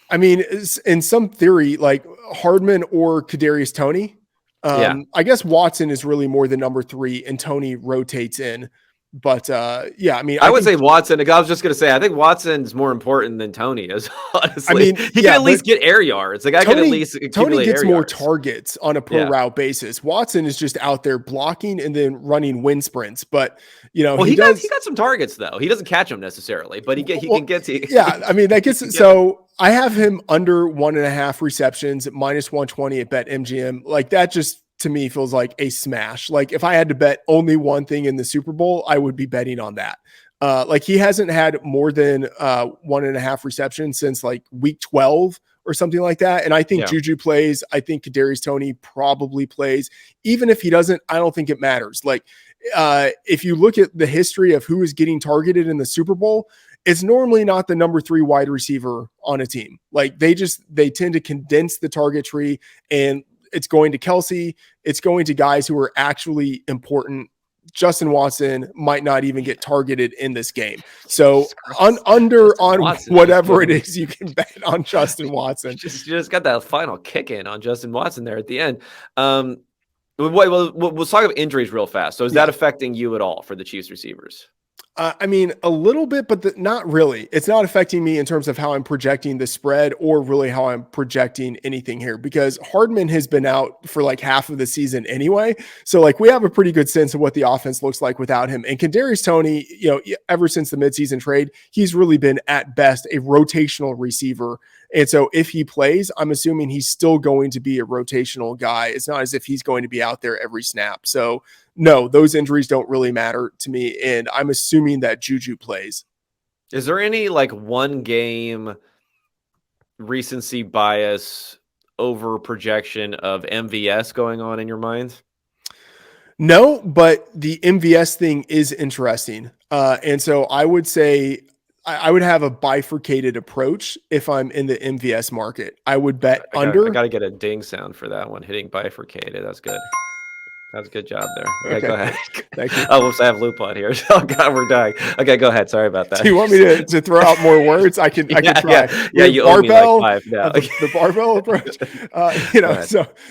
I mean, in some theory, like Hardman or Kadarius Toney. I guess Watson is really more the number 3, and Toney rotates in. But yeah, I mean, I would say Watson. I was just going to say, I think Watson's more important than Toney is. Honestly, I mean, he can at least get air yards. Like I can at least Toney gets more yards. targets on a per route basis. Watson is just out there blocking and then running wind sprints. But he got some targets though. He doesn't catch them necessarily, but he can get to. Yeah, I mean that gets so. I have him under 1.5 receptions at minus 120 at BetMGM. Like that just to me feels like a smash. Like if I had to bet only one thing in the Super Bowl, I would be betting on that. Like he hasn't had more than 1.5 receptions since like week 12 or something like that. And I think Juju plays. I think Kadarius Toney probably plays. Even if he doesn't, I don't think it matters. Like if you look at the history of who is getting targeted in the Super Bowl, it's normally not the number 3 wide receiver on a team. Like they tend to condense the target tree, and it's going to Kelsey. It's going to guys who are actually important. Justin Watson might not even get targeted in this game. So under on Watson, whatever it is you can bet on Justin Watson. Just got that final kick in on Justin Watson there at the end. We'll talk about injuries real fast. So is that affecting you at all for the Chiefs receivers? I mean, a little bit, but not really. It's not affecting me in terms of how I'm projecting the spread or really how I'm projecting anything here because Hardman has been out for like half of the season anyway. So like we have a pretty good sense of what the offense looks like without him. And Kadarius Toney, ever since the midseason trade, he's really been at best a rotational receiver. And so if he plays, I'm assuming he's still going to be a rotational guy. It's not as if he's going to be out there every snap. So no, those injuries don't really matter to me. And I'm assuming that Juju plays. Is there any like one game recency bias over projection of MVS going on in your mind? No, but the MVS thing is interesting. And so I would say I would have a bifurcated approach if I'm in the MVS market. I would bet under. I got to get a ding sound for that one, hitting bifurcated. That's good. That's a good job there. Okay, go ahead. Thank you. Oh, whoops, I have loop on here. Oh, God, we're dying. Okay, go ahead. Sorry about that. Do you want me to throw out more words? I can try. Yeah, you owe me like 5 now. The barbell approach.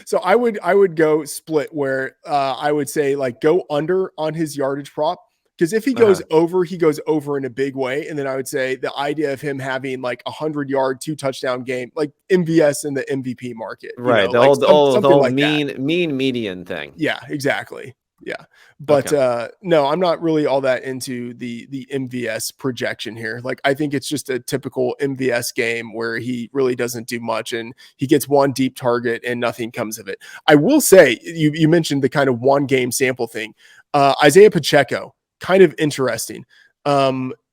So I would go split where I would say like go under on his yardage prop. Because if he goes over, he goes over in a big way. And then I would say the idea of him having like 100-yard, 2-touchdown game, like MVS in the MVP market. Right. The whole mean median thing. Yeah, exactly. Yeah. But no, I'm not really all that into the MVS projection here. Like, I think it's just a typical MVS game where he really doesn't do much and he gets one deep target and nothing comes of it. I will say, you mentioned the kind of one game sample thing. Isaiah Pacheco, kind of interesting.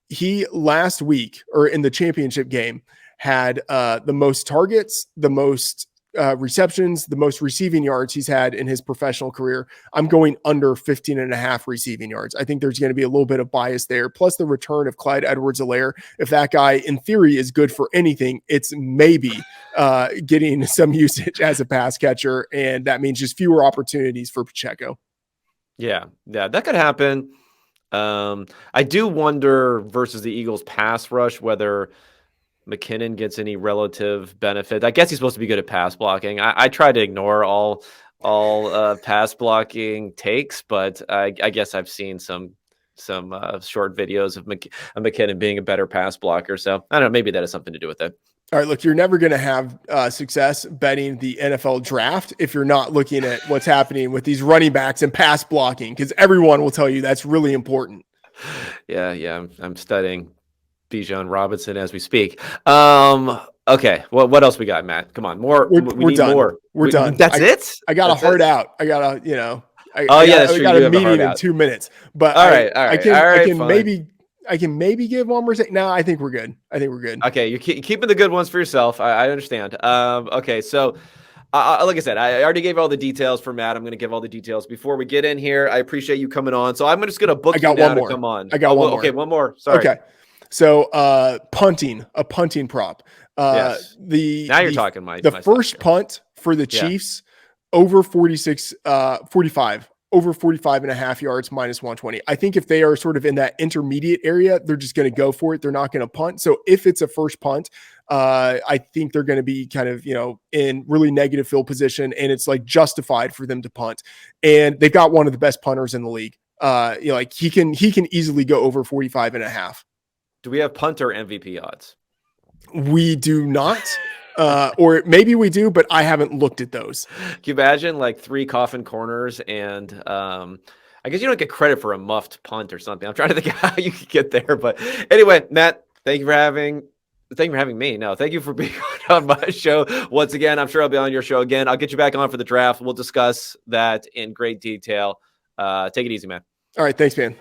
He last week or in the championship game had the most targets, the most receptions, the most receiving yards he's had in his professional career. I'm going under 15.5 receiving yards. I think there's going to be a little bit of bias there. Plus the return of Clyde Edwards-Helaire. If that guy in theory is good for anything, it's maybe getting some usage as a pass catcher. And that means just fewer opportunities for Pacheco. Yeah, that could happen. I do wonder versus the Eagles pass rush, whether McKinnon gets any relative benefit. I guess he's supposed to be good at pass blocking. I try to ignore all pass blocking takes, but I guess I've seen some short videos of McKinnon being a better pass blocker. So I don't know, maybe that has something to do with it. All right, look, you're never going to have success betting the NFL draft if you're not looking at what's happening with these running backs and pass blocking, because everyone will tell you that's really important. Yeah, I'm studying Bijan Robinson as we speak. Okay, well, what else we got, Matt? Come on, more. We're done. More. We're done. That's it. I got a heart out. I got a, I got a meeting in 2 minutes. But all right. I can maybe give one more. No, I think we're good. Okay, you're keeping the good ones for yourself. I understand. Okay, so like I said, I already gave all the details for Matt. I'm going to give all the details before we get in here. I appreciate you coming on. So I'm just going to book you now to come on. I got one more. Okay, one more. Sorry. Okay. So a punting prop. Yes. Now you're talking my first punt for the Chiefs over 45. Over 45.5 yards minus 120. I think if they are sort of in that intermediate area, they're just going to go for it. They're not going to punt. So if it's a first punt, I think they're going to be kind of, in really negative field position, and it's like justified for them to punt. And they've got one of the best punters in the league. Like he can easily go over 45.5. Do we have punter MVP odds? We do not. Or maybe we do, but I haven't looked at those. Can you imagine like 3 coffin corners and I guess you don't get credit for a muffed punt or something. I'm trying to think how you could get there. But anyway, Matt, thank you for having me. No, thank you for being on my show once again. I'm sure I'll be on your show again. I'll get you back on for the draft. We'll discuss that in great detail. Take it easy, man. All right. Thanks, man.